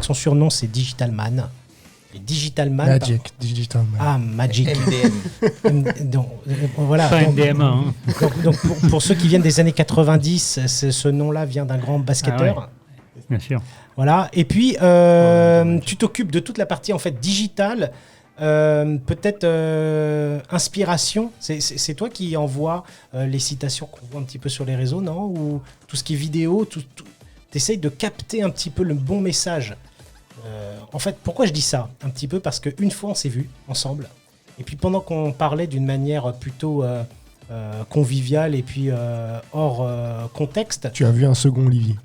son surnom c'est Digital Man. Et Digital Man. Digital Man. Ah, Magic. MDM. Donc, voilà. Pas MDMA. Hein. Donc pour ceux qui viennent des années 90, ce nom-là vient d'un grand basketteur. Ah ouais, bien sûr. Voilà. Et puis, tu t'occupes de toute la partie en fait digitale. Peut-être inspiration. C'est toi qui envoie les citations qu'on voit un petit peu sur les réseaux, non? Ou tout ce qui est vidéo, t'essayes de capter un petit peu le bon message. En fait, pourquoi je dis ça? Un petit peu parce qu'une fois, on s'est vus ensemble. Et puis, pendant qu'on parlait d'une manière plutôt conviviale et puis hors contexte... Tu as vu un second Olivier?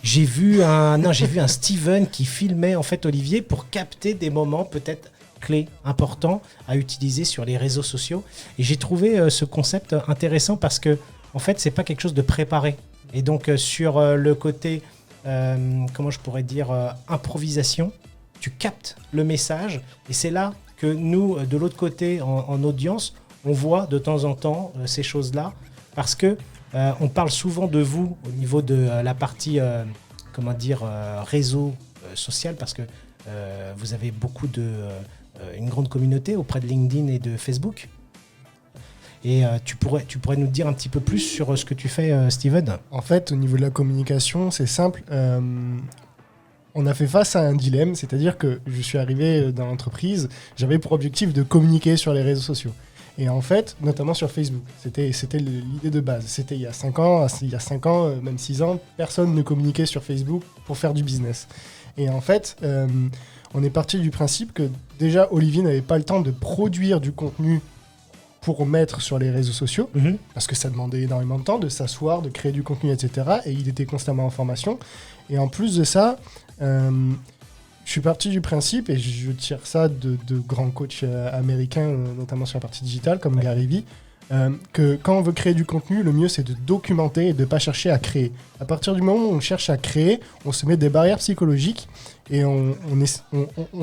J'ai vu un Steven qui filmait en fait Olivier pour capter des moments peut-être clés, importants à utiliser sur les réseaux sociaux. Et j'ai trouvé ce concept intéressant parce que, en fait, c'est pas quelque chose de préparé. Et donc, sur le côté... comment je pourrais dire, improvisation, tu captes le message et c'est là que nous, de l'autre côté, en audience, on voit de temps en temps ces choses-là parce que on parle souvent de vous au niveau de la partie, réseau social parce que vous avez beaucoup une grande communauté auprès de LinkedIn et de Facebook. Et tu pourrais nous dire un petit peu plus sur ce que tu fais, Steven? En fait, au niveau de la communication, c'est simple. On a fait face à un dilemme, c'est-à-dire que je suis arrivé dans l'entreprise, j'avais pour objectif de communiquer sur les réseaux sociaux. Et en fait, notamment sur Facebook, c'était l'idée de base. C'était il y a 5 ans, même 6 ans, personne ne communiquait sur Facebook pour faire du business. Et en fait, on est parti du principe que déjà, Olivier n'avait pas le temps de produire du contenu pour mettre sur les réseaux sociaux, parce que ça demandait énormément de temps, de s'asseoir, de créer du contenu, etc. Et il était constamment en formation. Et en plus de ça, je suis parti du principe, et je tire ça de grands coachs américains, notamment sur la partie digitale, comme Gary Vee, que quand on veut créer du contenu, le mieux c'est de documenter et de ne pas chercher à créer. À partir du moment où on cherche à créer, on se met des barrières psychologiques et on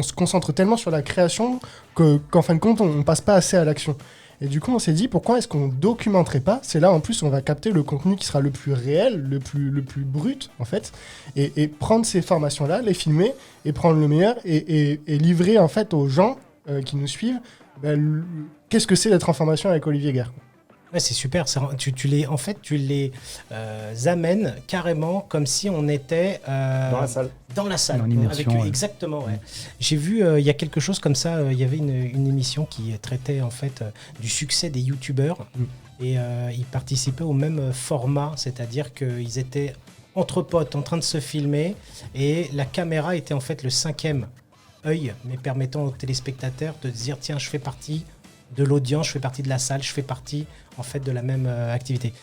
se concentre tellement sur la création qu'en fin de compte, on ne passe pas assez à l'action. Et du coup, on s'est dit, pourquoi est-ce qu'on ne documenterait pas? C'est là, en plus, on va capter le contenu qui sera le plus réel, le plus brut, en fait, et prendre ces formations-là, les filmer, et prendre le meilleur, et livrer, en fait, aux gens qui nous suivent, qu'est-ce que c'est d'être en formation avec Olivier Guerre. Ouais, c'est super. Tu les amènes carrément comme si on était dans la salle. Dans la salle. Dans l'immersion, avec, ouais. Exactement. Ouais. J'ai vu, il y a quelque chose comme ça. Il y avait une émission qui traitait en fait du succès des youtubeurs et ils participaient au même format, c'est-à-dire qu'ils étaient entre potes en train de se filmer et la caméra était en fait le 5e œil, mais permettant aux téléspectateurs de dire tiens, je fais partie de l'audience, je fais partie de la salle, je fais partie en fait de la même activité.